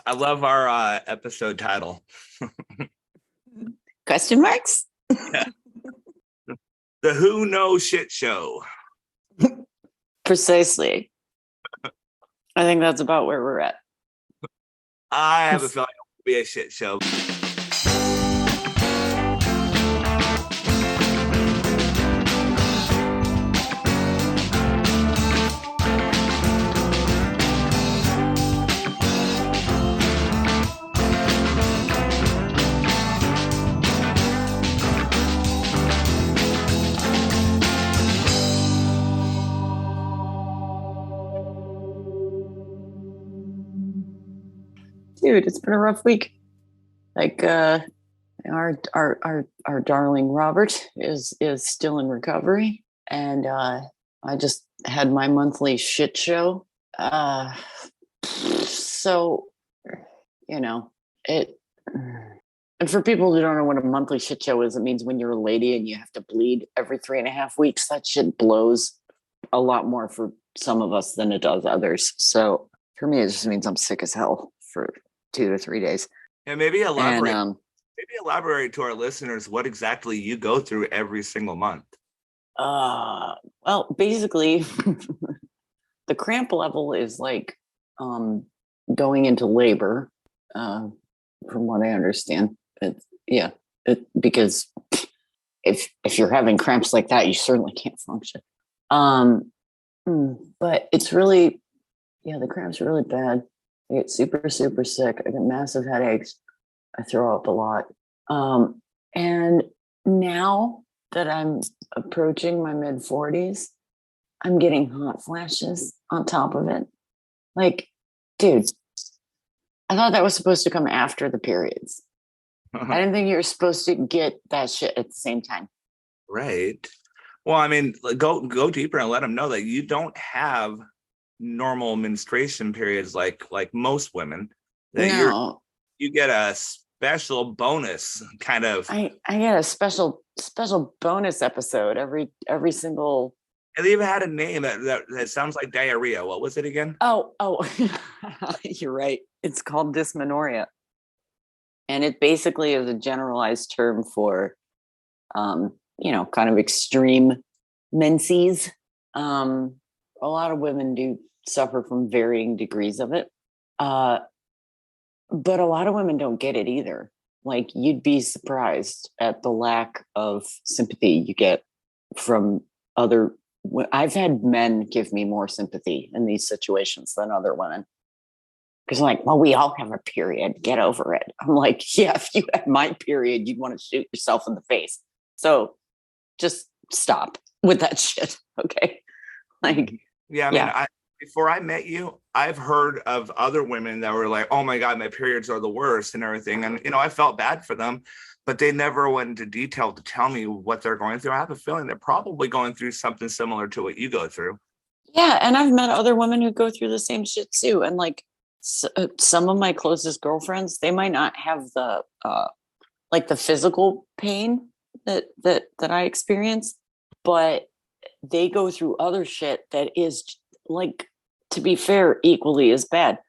I love our episode title. Question marks? Yeah. The Who Knows Shit Show. Precisely. I think that's about where we're at. I have a feeling it will be a shit show. Dude, it's been a rough week. Like our darling Robert is still in recovery, and I just had my monthly shit show. So it. And for people who don't know what a monthly shit show is, it means when you're a lady and you have to bleed every 3.5 weeks. That shit blows a lot more for some of us than it does others. So for me, it just means I'm sick as hell for 2 to 3 days. Yeah, maybe elaborate. Maybe elaborate to our listeners what exactly you go through every single month. Well, basically, the cramp level is like going into labor, from what I understand. Because if you're having cramps like that, you certainly can't function. But it's really, the cramps are really bad. I get super, super sick. I get massive headaches. I throw up a lot. And now that I'm approaching my mid-40s, I'm getting hot flashes on top of it. Like, dude, I thought that was supposed to come after the periods. I didn't think you were supposed to get that shit at the same time. Right. Well, I mean, go deeper and let them know that you don't have normal menstruation periods like most women. That you get a special bonus kind of. I get a special bonus episode every single. And they even had a name that sounds like diarrhea. What was it again? Oh, you're right. It's called dysmenorrhea. And it basically is a generalized term for, kind of extreme menses. A lot of women do suffer from varying degrees of it. But a lot of women don't get it either. Like, you'd be surprised at the lack of sympathy you get from other. I've had men give me more sympathy in these situations than other women. Because I'm like, well, we all have a period. Get over it. I'm like, yeah, if you had my period, you'd want to shoot yourself in the face. So just stop with that shit. Okay. Like, yeah, I mean, before I met you, I've heard of other women that were like, oh my God, my periods are the worst and everything. And, I felt bad for them, but they never went into detail to tell me what they're going through. I have a feeling they're probably going through something similar to what you go through. Yeah. And I've met other women who go through the same shit too. And like, some of my closest girlfriends, they might not have the the physical pain that I experience, but they go through other shit that is, like, to be fair, equally as bad.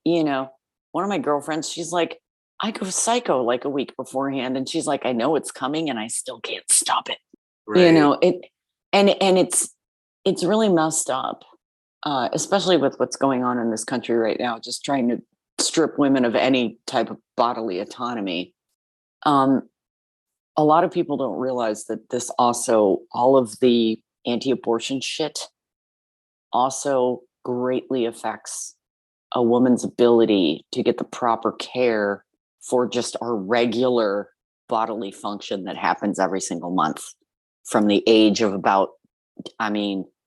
One of my girlfriends, she's like, I go psycho like a week beforehand, and she's like, I know it's coming and I still can't stop it. Right. It's really messed up. Especially with what's going on in this country right now, just trying to strip women of any type of bodily autonomy. A lot of people don't realize that this also, all of the anti-abortion shit also greatly affects a woman's ability to get the proper care for just our regular bodily function that happens every single month from the age of about,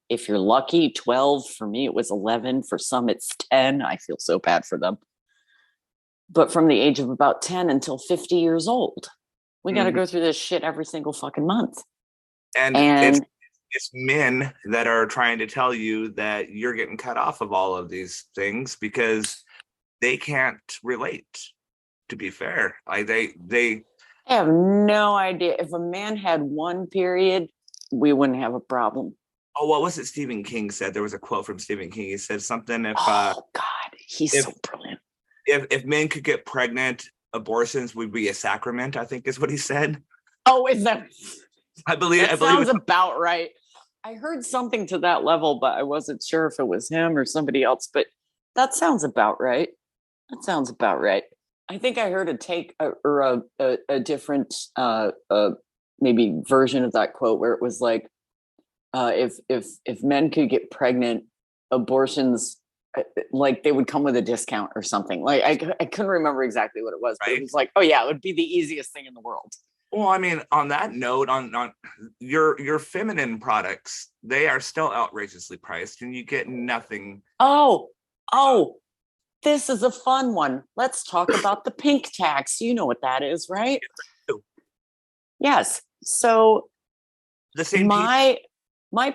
if you're lucky, 12. For me, it was 11. For some, it's 10. I feel so bad for them. But from the age of about 10 until 50 years old, we got to go through this shit every single fucking month. And it's men that are trying to tell you that you're getting cut off of all of these things because they can't relate, to be fair. Like they have no idea. If a man had one period, we wouldn't have a problem. Oh, what was it Stephen King said? There was a quote from Stephen King. He said something God, he's so brilliant. if men could get pregnant, abortions would be a sacrament, I think is what he said. Oh, is that? I believe That sounds about right. I heard something to that level, but I wasn't sure if it was him or somebody else. But that sounds about right. That sounds about right. I think I heard a different maybe version of that quote where it was like, if men could get pregnant, abortions like they would come with a discount or something. Like I couldn't remember exactly what it was, but it was like, oh yeah, it would be the easiest thing in the world. Well, I mean, on that note, on your feminine products, they are still outrageously priced, and you get nothing. Oh, this is a fun one. Let's talk about the pink tax. You know what that is, right? Yes. So The same my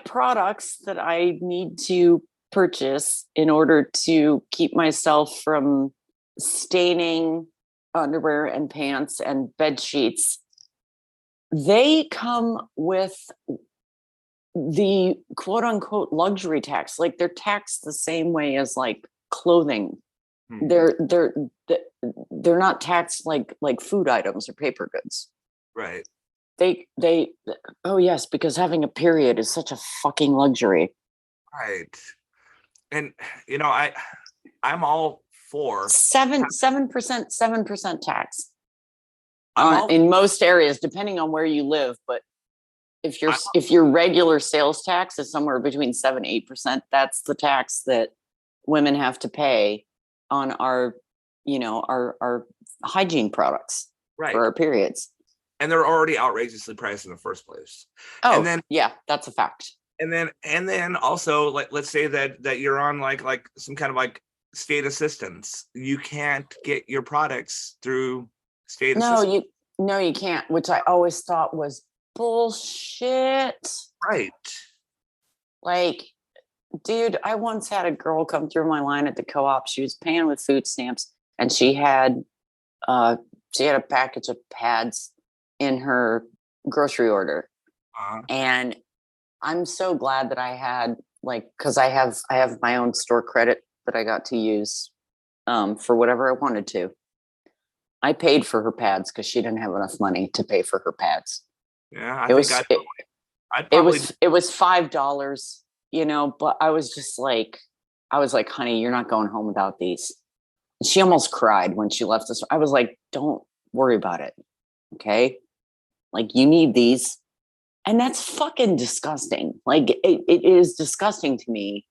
products that I need to purchase in order to keep myself from staining underwear and pants and bed sheets, they come with the quote unquote luxury tax. Like they're taxed the same way as like clothing. They're not taxed like food items or paper goods. right. They oh yes, because having a period is such a fucking luxury. Right. And I'm all for 7% tax I'm all, in most areas, depending on where you live. But if your regular sales tax is somewhere between 7-8%, that's the tax that women have to pay on our hygiene products right. for our periods. And they're already outrageously priced in the first place. Oh, and then yeah, that's a fact. And then also, like, let's say that you're on like some kind of like state assistance. You can't get your products through state assistance. No, you can't, which I always thought was bullshit. Right. Like, dude, I once had a girl come through my line at the co-op. She was paying with food stamps, and she had a package of pads in her grocery order. And I'm so glad that I had because I have my own store credit that I got to use for whatever I wanted to. I paid for her pads because she didn't have enough money to pay for her pads. Yeah, it was $5, but I was just like, honey, you're not going home without these. And she almost cried when she left us. I was like, don't worry about it. Okay. Like, you need these. And that's fucking disgusting. Like, it is disgusting to me.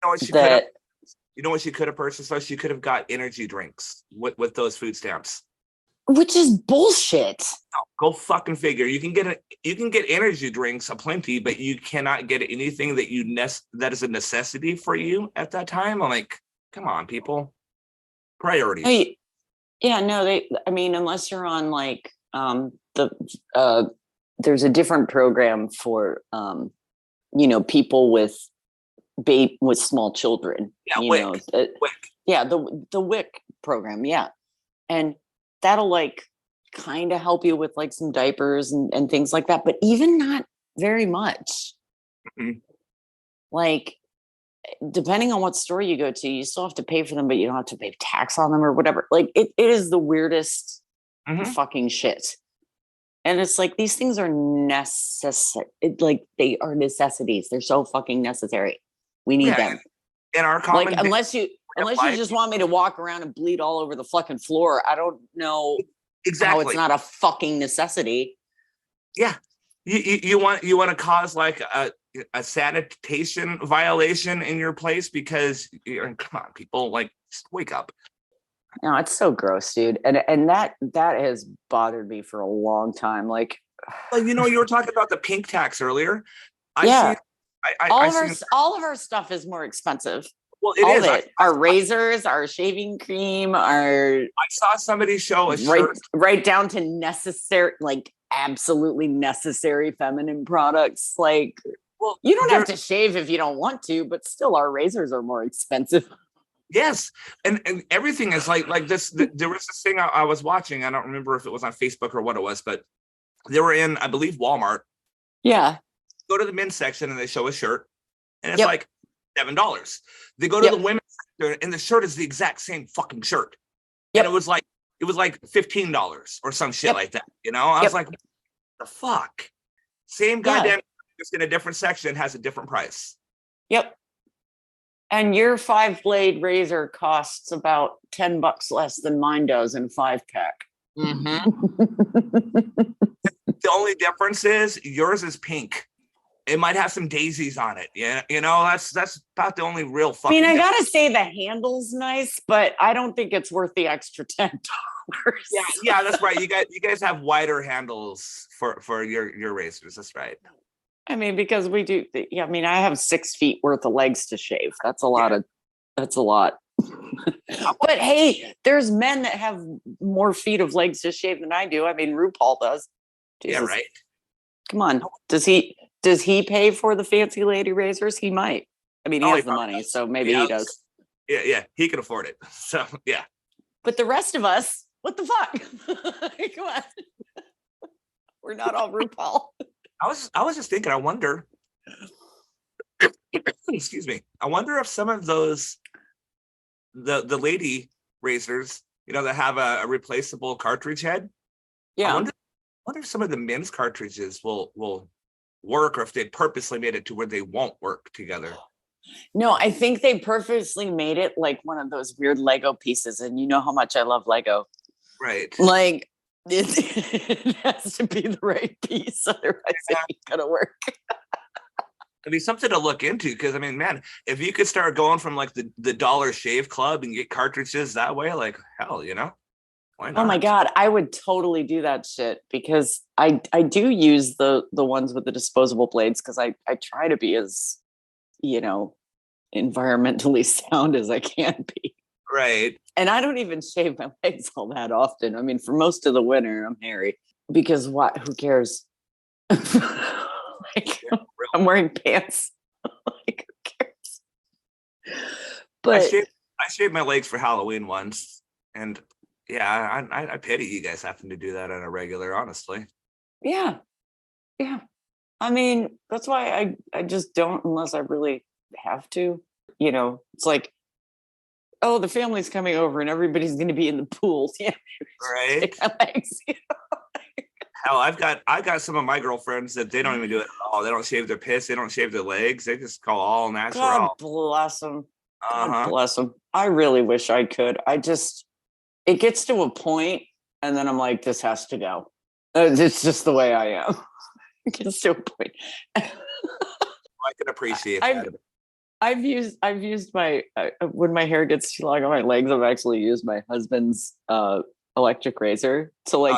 You know what she could have purchased? So she could have got energy drinks with those food stamps. Which is bullshit. No, go fucking figure. You can get energy drinks aplenty, but you cannot get anything that is a necessity for you at that time. I'm like, come on, people. Priorities. Hey, yeah, no, unless you're on like there's a different program for people with small children. Yeah, WIC. Yeah, the WIC program. Yeah, and that'll like kind of help you with like some diapers and things like that, but even not very much. Mm-hmm. Like, depending on what store you go to, you still have to pay for them, but you don't have to pay tax on them or whatever. Like, it is the weirdest fucking shit. And it's like, these things are necessary. Like, they are necessities. They're so fucking necessary. We need them. In our common, like, unless you just want me to walk around and bleed all over the fucking floor, I don't know exactly how it's not a fucking necessity. Yeah, you want to cause like a sanitation violation in your place because come on, people, like, just wake up. No, it's so gross, dude. And that has bothered me for a long time. Like, you were talking about the pink tax earlier. All of our stuff is more expensive. Well, it is. Our razors, our shaving cream, I saw somebody show a shirt right down to necessary, like absolutely necessary feminine products. Like, well, you don't have to shave if you don't want to, but still, our razors are more expensive. Yes, and everything is like this. There was this thing I was watching. I don't remember if it was on Facebook or what it was, but they were in, I believe, Walmart. Yeah. Go to the men's section and they show a shirt, and it's like $7. They go to the women's section and the shirt is the exact same fucking shirt. And Yep. it was like $15 or some shit Yep. like that. You know, I was like, what the fuck? Same goddamn, just in a different section has a different price. Yep. And your 5-blade razor costs about $10 less than mine does in 5-pack. The only difference is yours is pink. It might have some daisies on it. Yeah, you know, that's about the only real I mean, fucking I gotta say the handle's nice, but I don't think it's worth the extra $10. Yeah, that's right. You guys have wider handles for your razors. That's right. I mean, because we do. Yeah, I mean, I have 6 feet worth of legs to shave. That's a lot of. That's a lot. But hey, there's men that have more feet of legs to shave than I do. I mean, RuPaul does. Jesus. Yeah, right. Come on. Does he pay for the fancy lady razors? He might. I mean, he has the money, so maybe he does. Yeah, he can afford it. So yeah. But the rest of us, what the fuck? Come on. We're not all RuPaul. I was just thinking, I wonder, excuse me, I wonder if some of those the lady razors, you know, that have a replaceable cartridge head. Yeah. I wonder if some of the men's cartridges will work, or if they purposely made it to where they won't work together. No, I think they purposely made it like one of those weird Lego pieces, and you know how much I love Lego. Right. Like it has to be the right piece, otherwise it ain't gonna work. It'd be something to look into, because I mean, man, if you could start going from like the Dollar Shave Club and get cartridges that way, like hell, you know, why not? Oh my god, I would totally do that shit, because I do use the ones with the disposable blades, because I try to be as, you know, environmentally sound as I can be. Right. And I don't even shave my legs all that often. I mean, for most of the winter, I'm hairy, because what? Who cares? Like, I'm wearing pants. Like, who cares? But I shaved my legs for Halloween once, and yeah, I pity you guys having to do that on a regular, honestly. yeah. I mean, that's why I just don't, unless I really have to. You know, it's like, oh, the family's coming over and everybody's going to be in the pool. Yeah, right. Legs, you know? Hell, I got some of my girlfriends that they don't even do it at all. They don't shave their piss. They don't shave their legs. They just go all natural. God bless them. Uh-huh. God bless them. I really wish I could. It gets to a point, and then I'm like, this has to go. It's just the way I am. It gets to a point. I can appreciate that. I've used my when my hair gets too long on my legs, I've actually used my husband's electric razor to like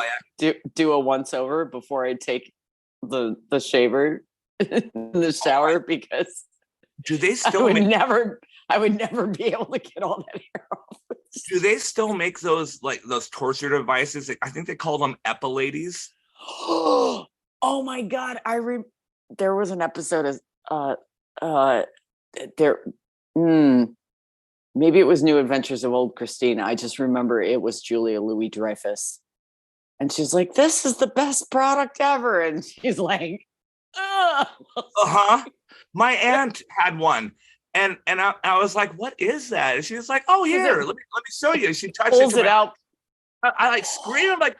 do a once over before I take the shaver in the shower, because do they still I would never be able to get all that hair off. Do they still make those, like those torture devices? I think they call them epiladies. Oh my god! There was an episode of maybe it was New Adventures of Old Christina. I just remember it was Julia Louis-Dreyfus, and she's like, "This is the best product ever," and she's like, My aunt had one, and I was like, "What is that?" And she was like, "Oh, here, let me show you." She touched pulls it out. I like scream. I'm like,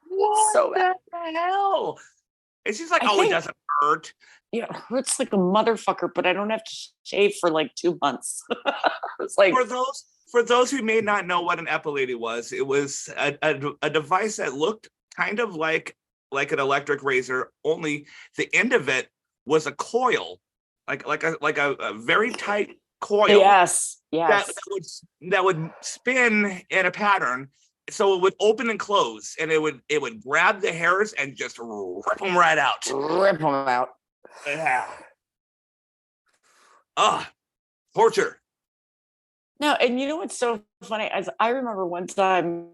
"What So the hell?" And she's like, "Oh, it doesn't hurt." Yeah, it hurts like a motherfucker, but I don't have to shave for like 2 months. It's like, for those who may not know what an epilady was, it was a device that looked kind of like an electric razor, only the end of it was a coil, like a very tight coil. Yes. That would spin in a pattern. So it would open and close, and it would grab the hairs and just rip them right out. Rip them out. Yeah. Torture. No, and you know what's so funny? As I remember one time,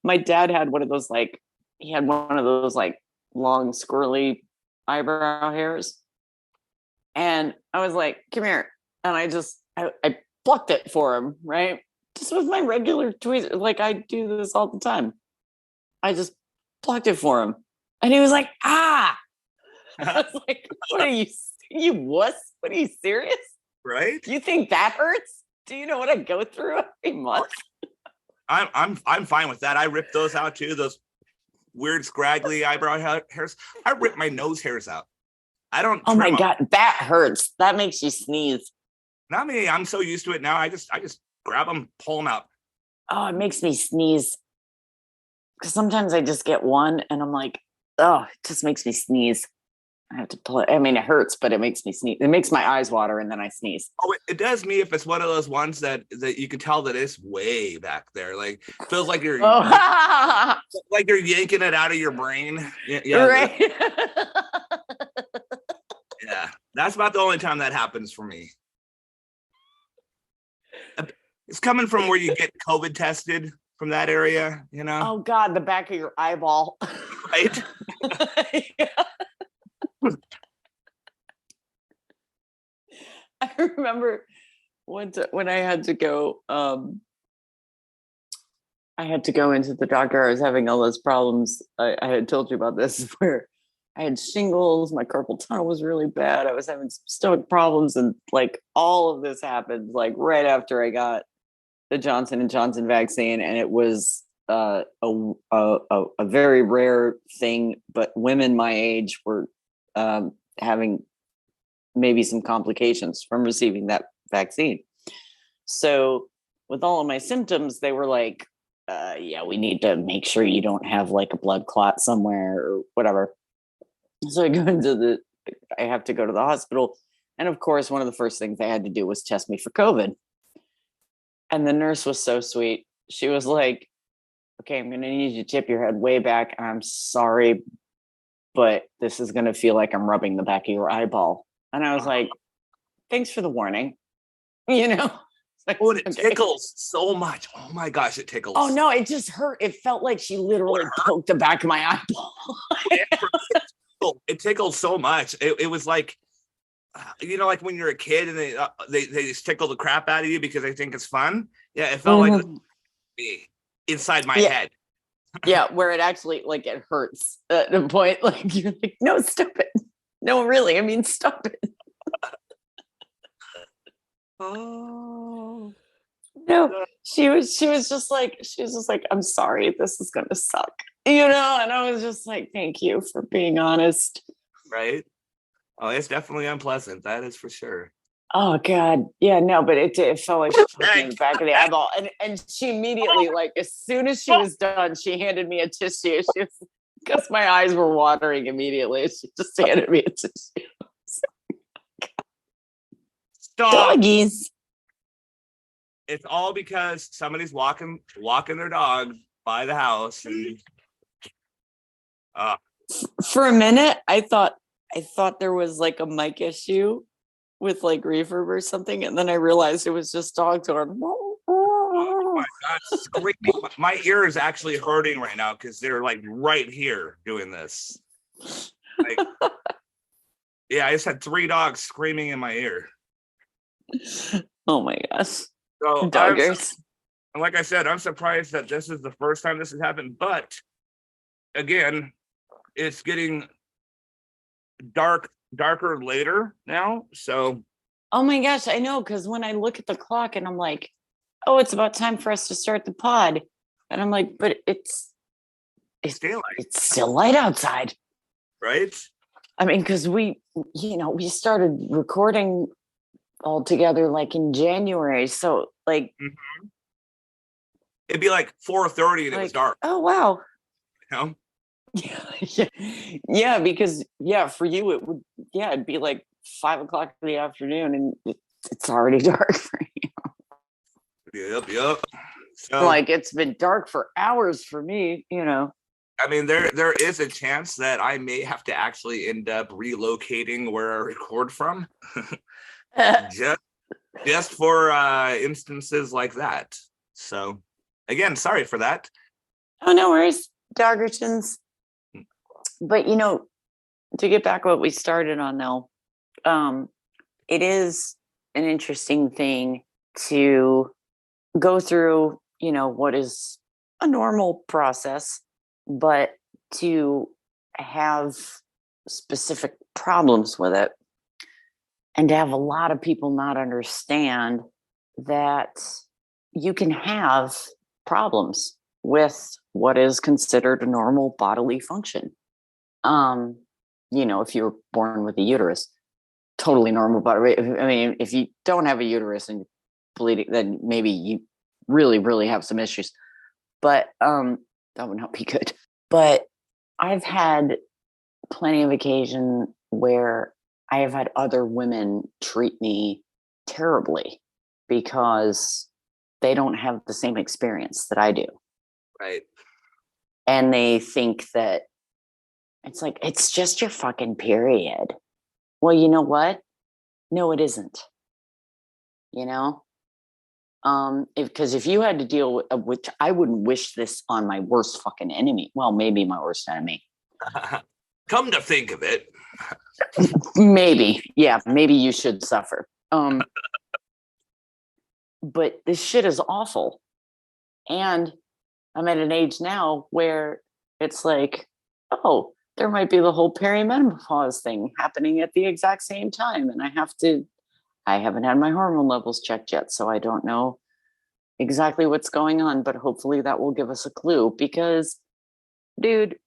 my dad had one of those, like, he had one of those like long squirrely eyebrow hairs, and I was like, "Come here," and I plucked it for him, right? Just with my regular tweezers, like I do this all the time. I just plucked it for him, and he was like, "Ah!" I was like, "What are you wuss? What are you serious? Right? You think that hurts? Do you know what I go through every month? I'm fine with that. I rip those out too. Those weird scraggly eyebrow hairs. I rip my nose hairs out. I don't. Oh my trim God, that hurts. That makes you sneeze. Not me. I'm so used to it now. I just grab them, pull them out. Oh, it makes me sneeze. Because sometimes I just get one and I'm like, oh, it just makes me sneeze. I have to pull it. I mean, it hurts, but it makes me sneeze. It makes my eyes water and then I sneeze. Oh, it does me if it's one of those ones that you can tell that it's way back there. Like feels like you're like you're yanking it out of your brain. Yeah, right. Yeah. That's about the only time that happens for me. It's coming from where you get COVID tested from that area, you know? Oh God, the back of your eyeball. Right? Yeah. I remember when I had to go, into the doctor. I was having all those problems. I had told you about this, where I had shingles, my carpal tunnel was really bad. I was having some stomach problems, and like all of this happened like right after I got the Johnson and Johnson vaccine, and it was a very rare thing. But women my age were having maybe some complications from receiving that vaccine. So with all of my symptoms, they were like, yeah, we need to make sure you don't have like a blood clot somewhere or whatever. So I have to go to the hospital. And of course, one of the first things they had to do was test me for COVID. And the nurse was so sweet. She was like, okay, I'm going to need you to tip your head way back. And I'm sorry, but this is going to feel like I'm rubbing the back of your eyeball. And I was like, thanks for the warning. You know? Like, oh, and it tickles so much. Oh my gosh, it tickles. Oh no, it just hurt. It felt like she literally poked the back of my eyeball. It tickled so much. It was like, you know, like when you're a kid and they just tickle the crap out of you because they think it's fun. Yeah, it felt like me inside my head. Yeah, where it actually like it hurts at the point. Like you're like, no, stop it. No, really. I mean, stop it. Oh no, she was just like, I'm sorry, this is gonna suck, you know. And I was just like, thank you for being honest. Right. Oh, it's definitely unpleasant, that is for sure. Oh God, yeah, no, but it felt like she put me in the back of the eyeball, and she immediately, like, as soon as she was done, she handed me a tissue. She was, because my eyes were watering immediately. She just handed me a tissue. Stop. Doggies. It's all because somebody's walking their dog by the house. And, for a minute, I thought there was like a mic issue with like reverb or something, and then I realized it was just dogs going. Oh my God, screaming. My ear is actually hurting right now because they're like right here doing this. Like, yeah, I just had 3 dogs screaming in my ear. Oh my gosh. So doggers. And like I said, I'm surprised that this is the first time this has happened. But again, it's getting darker later now. So oh my gosh, I know, because when I look at the clock and I'm like, oh, it's about time for us to start the pod. And I'm like, but it's still light outside. Right? I mean, because we started recording all together like in January. So like it'd be like 4:30 and it was dark. Oh wow. You know? Yeah, because for you it would it'd be like 5 o'clock in the afternoon and it's already dark for you. Yep. So like it's been dark for hours for me, you know. I mean, there is a chance that I may have to actually end up relocating where I record from. just for instances like that. So again, sorry for that. Oh, no worries, Doggertons. But you know, to get back what we started on now, it is an interesting thing to go through, you know, what is a normal process, but to have specific problems with it and to have a lot of people not understand that you can have problems with what is considered a normal bodily function. If you were born with a uterus, totally normal body. I mean, if you don't have a uterus and bleeding, then maybe you really, really have some issues. But that would not be good. But I've had plenty of occasion where I have had other women treat me terribly because they don't have the same experience that I do. Right. And they think that it's like, it's just your fucking period. Well, you know what? No, it isn't. Because if you had to deal with, which I wouldn't wish this on my worst fucking enemy. Well, maybe my worst enemy. Come to think of it. Maybe. Yeah, maybe you should suffer. But this shit is awful. And I'm at an age now where it's like, oh, there might be the whole perimenopause thing happening at the exact same time. And I haven't had my hormone levels checked yet, so I don't know exactly what's going on, but hopefully that will give us a clue because, dude,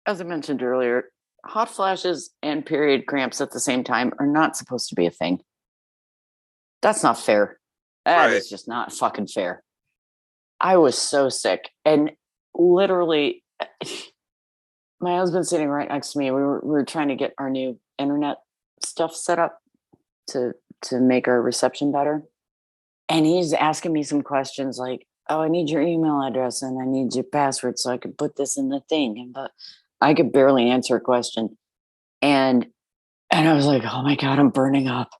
as I mentioned earlier, hot flashes and period cramps at the same time are not supposed to be a thing. That's not fair. That is just not fucking fair. I was so sick. And literally, my husband's sitting right next to me. We were trying to get our new internet stuff set up to make our reception better. And he's asking me some questions like, oh, I need your email address and I need your password so I can put this in the thing. But I could barely answer a question. And I was like, oh my God, I'm burning up.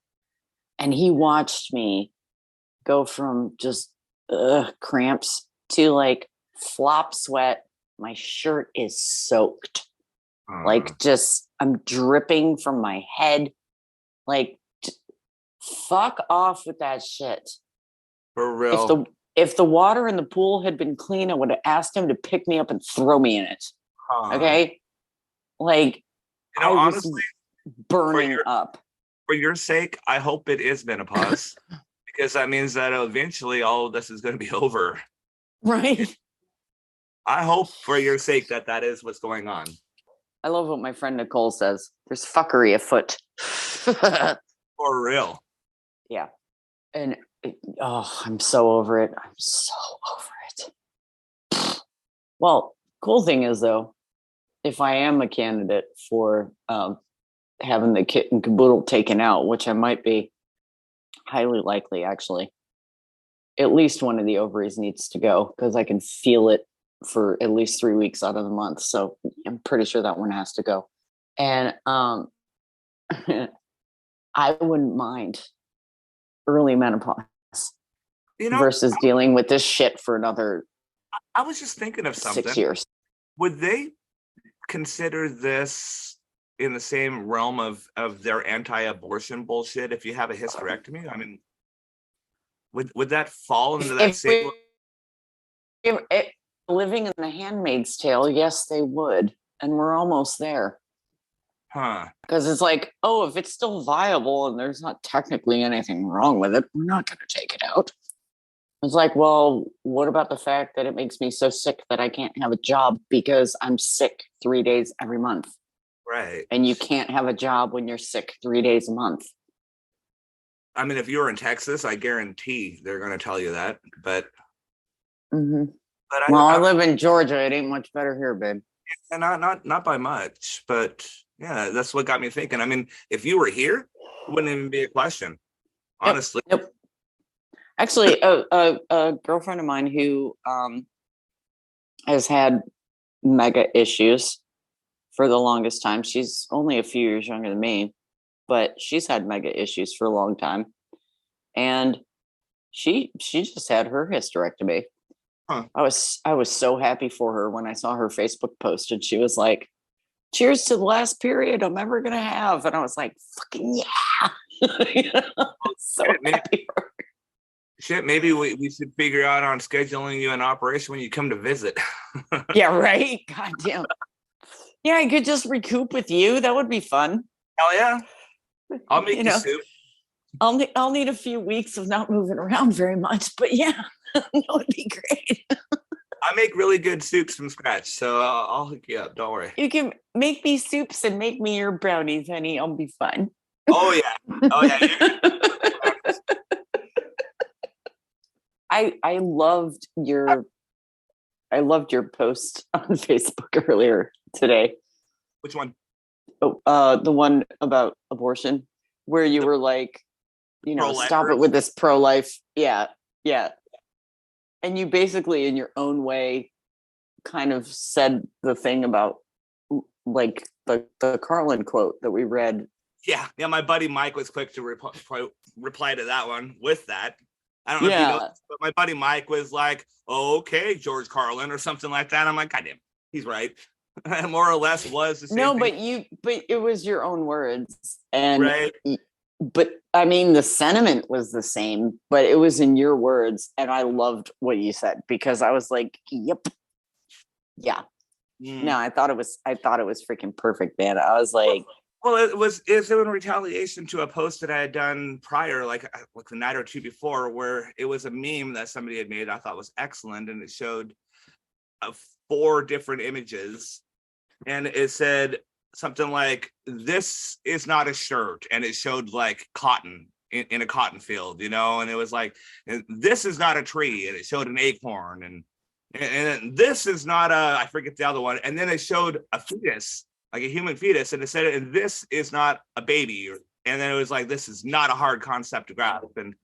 And he watched me go from just cramps to like flop sweat. My shirt is soaked. Like just, I'm dripping from my head. Like, fuck off with that shit. For real. If the water in the pool had been clean, I would have asked him to pick me up and throw me in it. Okay? Like, I was honestly, burning up. For your sake, I hope it is menopause because that means that eventually all of this is going to be over. Right. I hope for your sake that is what's going on. I love what my friend Nicole says. There's fuckery afoot. For real. Yeah. And I'm so over it. I'm so over it. Well, cool thing is though, if I am a candidate for having the kit and caboodle taken out, which I might be, highly likely actually, at least one of the ovaries needs to go because I can feel it for at least 3 weeks out of the month. So I'm pretty sure that one has to go. And I wouldn't mind early menopause versus dealing with this shit for another. I was just thinking of something. 6 years. Would they consider this in the same realm of their anti-abortion bullshit if you have a hysterectomy? I mean, would that fall into that same? Living in the Handmaid's Tale, yes, they would, and we're almost there. Because it's like, oh, if it's still viable and there's not technically anything wrong with it, we're not going to take it out. It's like, well, what about the fact that it makes me so sick that I can't have a job because I'm sick 3 days every month? Right. And you can't have a job when you're sick 3 days a month. I mean, if you're in Texas, I guarantee they're going to tell you that. But, I live in Georgia. It ain't much better here, babe. And not by much, but yeah, that's what got me thinking. I mean, if you were here, it wouldn't even be a question, honestly. Yep. Actually, a girlfriend of mine who has had mega issues for the longest time. She's only a few years younger than me, but she's had mega issues for a long time. And she just had her hysterectomy. I was so happy for her when I saw her Facebook post and she was like, cheers to the last period I'm ever going to have. And I was like, fucking yeah. So happy for her. Shit, maybe we should figure out on scheduling you an operation when you come to visit. Yeah, right? God damn. Yeah, I could just recoup with you. That would be fun. Hell yeah. I'll make you soup. I'll need a few weeks of not moving around very much, but yeah, that would be great. I make really good soups from scratch, so I'll hook you up. Don't worry. You can make me soups and make me your brownies, honey. I'll be fine. Oh yeah, oh yeah. I loved your post on Facebook earlier today. Which one? Oh, the one about abortion, where you were like, stop it with this pro-life. Yeah, yeah. And you basically, in your own way, kind of said the thing about like the Carlin quote that we read. Yeah. My buddy Mike was quick to reply to that one with that. I don't know if you know, but my buddy Mike was like, oh, "Okay, George Carlin," or something like that. I'm like, "God damn, he's right." More or less was the same. No, thing. but it was your own words, and right. But I mean, the sentiment was the same, but it was in your words, and I loved what you said because I was like, "Yep, yeah." No, I thought it was freaking perfect, man. I was like, well, it was in retaliation to a post that I had done prior, like the night or two before, where it was a meme that somebody had made I thought was excellent, and it showed 4 different images, and it said something like, "This is not a shirt," and it showed like cotton in a cotton field, and it was like, "This is not a tree," and it showed an acorn, and this is not I forget the other one, and then it showed a fetus, like a human fetus, and it said, "And this is not a baby," and then it was like, "This is not a hard concept to grasp," and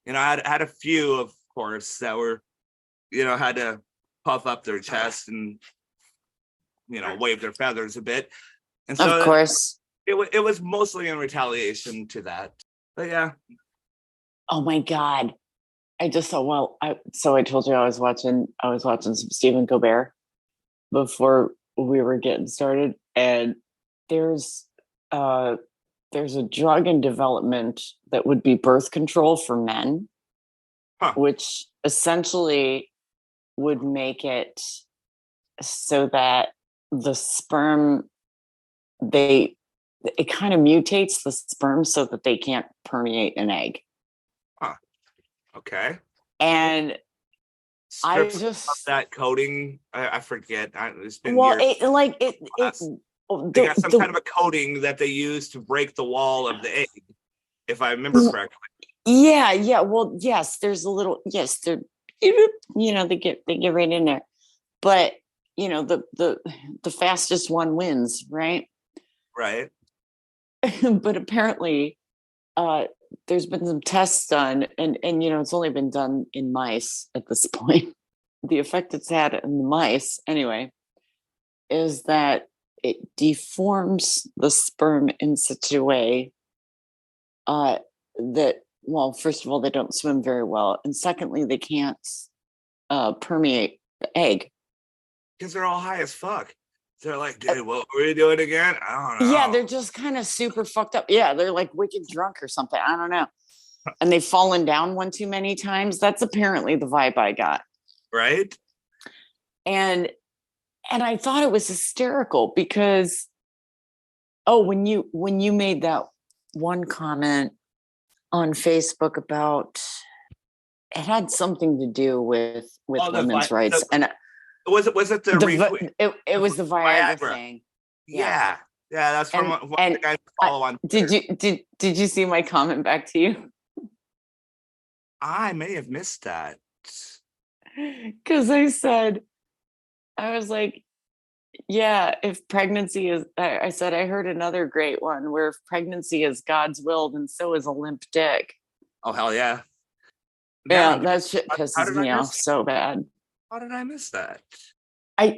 I had a few, of course, that were, had to puff up their chest and wave their feathers a bit, and so of course it was mostly in retaliation to that, but yeah. Oh my god, I just saw. So I told you I was watching some Stephen Colbert before we were getting started, and there's a drug in development that would be birth control for men, which essentially would make it so that the sperm, it kind of mutates the sperm so that they can't permeate an egg. Okay. And I just that coating, I forget. It's been years. They got some kind of a coating that they use to break the wall of the egg, if I remember correctly. Yeah. Well, yes, there's a little, yes, they're, they get right in there, but the fastest one wins, right? Right. But apparently, there's been some tests done, and it's only been done in mice at this point. The effect it's had in the mice, anyway, is that it deforms the sperm in such a way that, well, first of all, they don't swim very well, and secondly, they can't permeate the egg because they're all high as fuck. They're like, "Dude, what were you doing again?" I don't know. Yeah, they're just kind of super fucked up. Yeah, they're like wicked drunk or something. I don't know. And they've fallen down one too many times. That's apparently the vibe I got. Right. And I thought it was hysterical because, when you made that one comment on Facebook about, it had something to do with women's rights, and was it it was the Viagra thing. Yeah, that's from one of the guys I follow on Twitter. Did you see my comment back to you? I may have missed that. Because I was like, yeah, if pregnancy is, I said, I heard another great one where if pregnancy is God's will, then so is a limp dick. Oh, hell yeah. Yeah, that shit pisses me off so bad. How did I miss that? I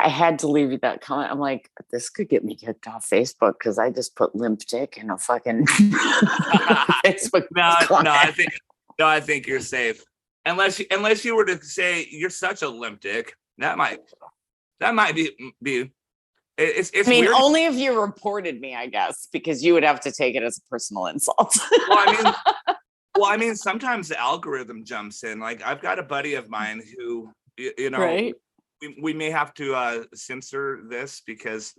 had to leave you that comment. I'm like, this could get me kicked off Facebook because I just put limp dick in a fucking Facebook. I think you're safe. Unless you were to say you're such a limp dick, that might be. It's I mean, weird. Only if you reported me, I guess, because you would have to take it as a personal insult. Well, I mean, sometimes the algorithm jumps in. Like, I've got a buddy of mine who, right? we may have to censor this because,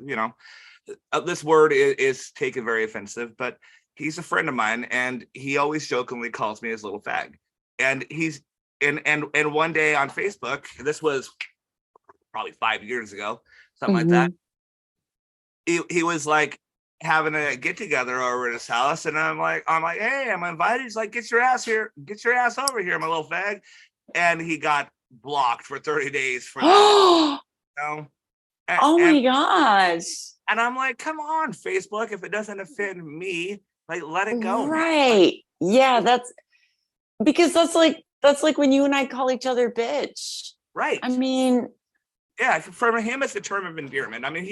this word is taken very offensive, but he's a friend of mine, and he always jokingly calls me his little fag. And he's and one day on Facebook, this was probably 5 years ago, something like that. He was like having a get together over at his house, and I'm like, hey, I'm invited. He's like, get your ass over here, my little fag. And he got blocked for 30 days for that. You know? Oh my gosh. And I'm like, come on, Facebook, if it doesn't offend me, like, let it go. Right. Like, yeah, that's like when you and I call each other bitch. Right. I mean, yeah, for him, it's a term of endearment. I mean,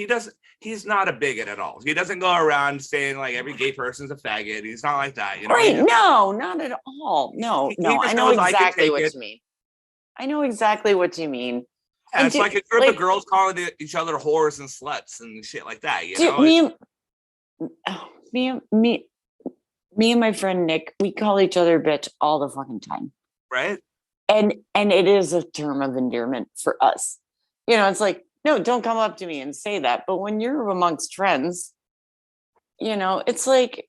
he's not a bigot at all. He doesn't go around saying like every gay person's a faggot. He's not like that, you know? Right. No, not at all. No, I know exactly what you mean. I know exactly what you mean. Yeah, it's like a group of girls calling each other whores and sluts and shit like that, you know? Me and my friend Nick, we call each other bitch all the fucking time. Right. And it is a term of endearment for us. You know, it's like, no, don't come up to me and say that. But when you're amongst friends, you know, it's like,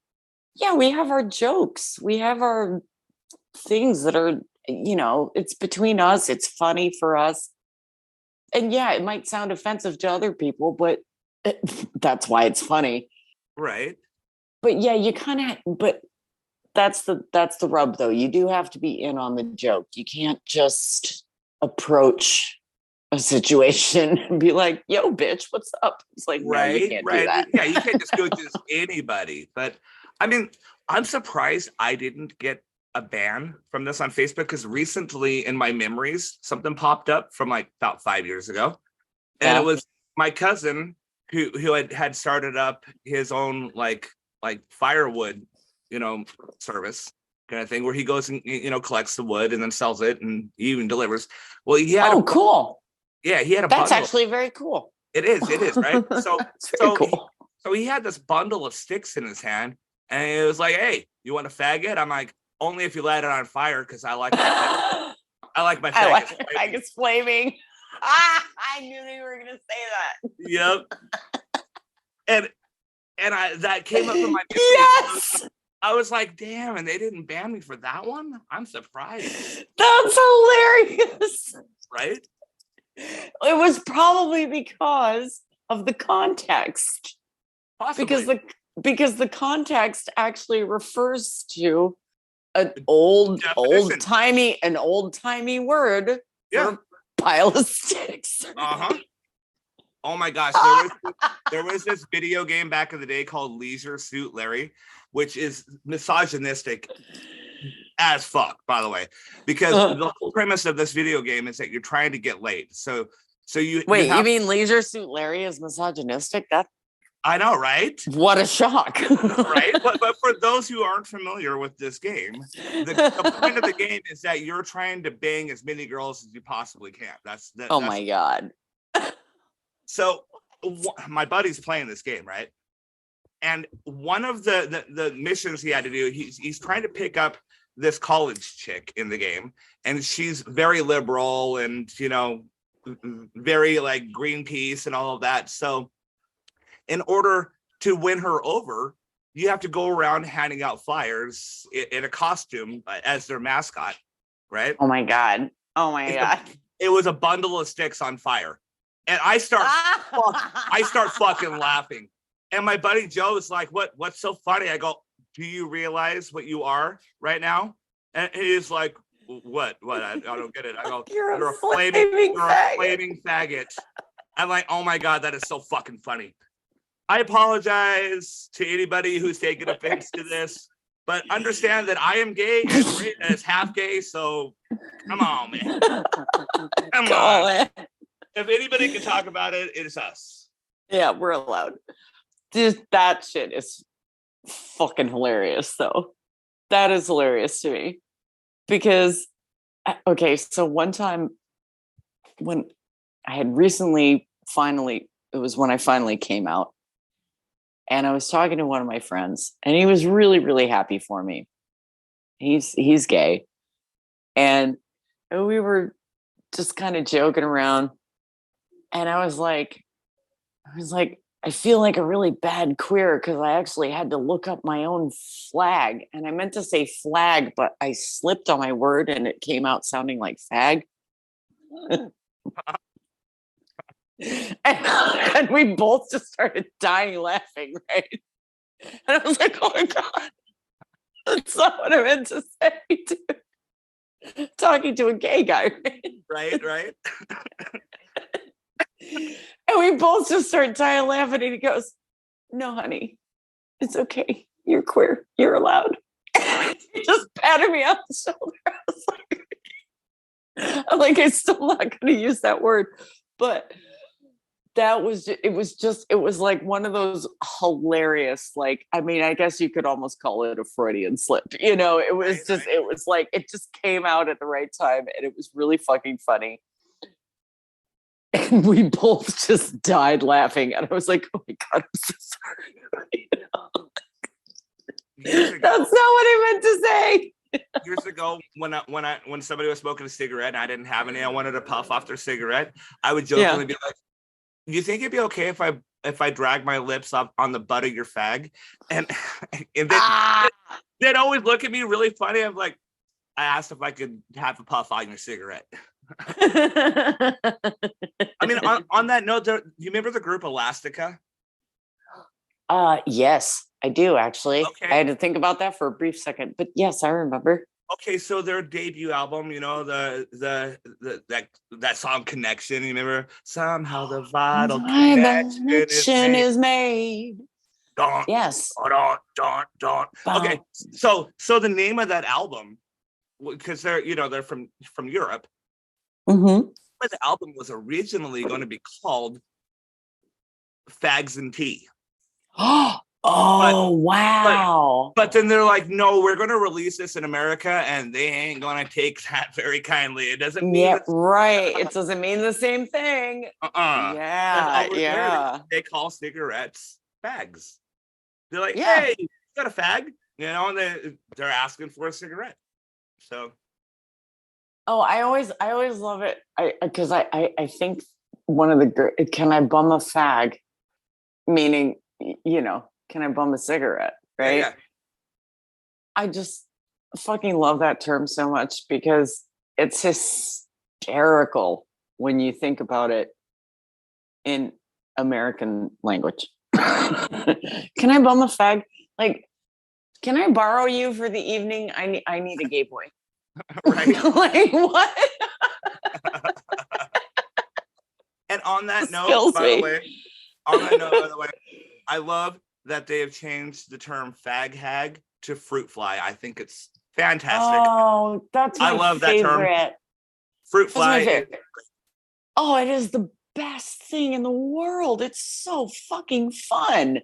yeah, we have our jokes. We have our things that are, you know, it's between us. It's funny for us. And yeah, it might sound offensive to other people, but that's why it's funny. Right. But yeah, you kind of, but that's the rub though. You do have to be in on the joke. You can't just approach a situation and be like, yo, bitch, what's up? It's like, right, no, you can't right. do that. Yeah, you can't just go to anybody. But I mean, I'm surprised I didn't get a ban from this on Facebook, because recently in my memories, something popped up from like about 5 years ago. And it was my cousin who had started up his own like firewood, you know, service kind of thing, where he goes and, you know, collects the wood and then sells it and even delivers. Well, he had cool. Yeah, he had a That's bundle. actually very cool. It is, right? So cool. So he had this bundle of sticks in his hand, and it was like, hey, you want a faggot? I'm like, only if you light it on fire, because I like my faggots flaming. I knew you were gonna say that. Yep. And that came up in my yes. I was like, damn, and they didn't ban me for that one? I'm surprised. That's hilarious. Right? It was probably because of the context. Possibly. Because the context actually refers to an old-timey word for pile of sticks. Oh my gosh, there was this video game back in the day called Leisure Suit Larry, which is misogynistic as fuck, by the way, because the whole premise of this video game is that you're trying to get laid. So you you mean Leisure Suit Larry is misogynistic? I know, right? What a shock. Right? But for those who aren't familiar with this game, the point of the game is that you're trying to bang as many girls as you possibly can. Oh my God. So my buddy's playing this game, right? And one of the missions he had to do, he's trying to pick up this college chick in the game, and she's very liberal and, you know, very like Greenpeace and all of that. So in order to win her over, you have to go around handing out flyers in a costume as their mascot, right? Oh my God. It was a bundle of sticks on fire. And I start fucking laughing. And my buddy Joe is like, what's so funny? I go, do you realize what you are right now? And he's like, what? I don't get it. I go, you're a flaming faggot. I'm like, oh my God, that is so fucking funny. I apologize to anybody who's taken offense to this, but understand that I am gay and Ray is half gay, so come on, man. Come on. If anybody can talk about it, it is us. Yeah, we're allowed. Just that shit is fucking hilarious, though. That is hilarious to me. Because, okay, so one time when I had recently it was when I finally came out. And I was talking to one of my friends, and he was really, really happy for me. He's gay. And we were just kind of joking around. And I was like, I feel like a really bad queer because I actually had to look up my own flag. And I meant to say flag, but I slipped on my word and it came out sounding like fag. And we both just started dying laughing, right? And I was like, oh my God, that's not what I meant to say. Talking to a gay guy, Right, right. And we both just start dying laughing. And he goes, no, honey, it's okay. You're queer. You're allowed. He just patted me on the shoulder. I'm like, I'm still not going to use that word. But it was like one of those hilarious, like, I mean, I guess you could almost call it a Freudian slip. It was just, it was like, it just came out at the right time and it was really fucking funny. And we both just died laughing. And I was like, oh my God, I'm so sorry. That's not what I meant to say. Years ago, when somebody was smoking a cigarette and I didn't have any, I wanted to puff off their cigarette. I would jokingly be like, "Do you think it'd be okay if I drag my lips up on the butt of your fag?" And they'd always look at me really funny. I'm like, I asked if I could have a puff on your cigarette. I mean, on that note, do you remember the group Elastica? Yes, I do actually. Okay. I had to think about that for a brief second, but yes, I remember. Okay, so their debut album, that song "Connection." You remember? Somehow the vital connection is made. Don't. Yes. Don't. Okay, so the name of that album, because they're from Europe. Mm-hmm. But the album was originally going to be called "Fags and Tea." Wow. But then they're like, no, we're going to release this in America, and they ain't going to take that very kindly. It doesn't mean right. It doesn't mean the same thing. Yeah. They call cigarettes fags. They're like, hey, you got a fag? And they're asking for a cigarette. So. Oh, I always love it. Because I think one of the can I bum a fag, meaning, can I bum a cigarette? Right. Yeah. I just fucking love that term so much because it's hysterical when you think about it in American language. Can I bum a fag? Like, can I borrow you for the evening? I need a gay boy. Right. Like what? And on that note, by the way, I love that they have changed the term fag hag to fruit fly. I think it's fantastic. Oh, that's my favorite. That term. Fruit fly. Oh, it is the best thing in the world. It's so fucking fun.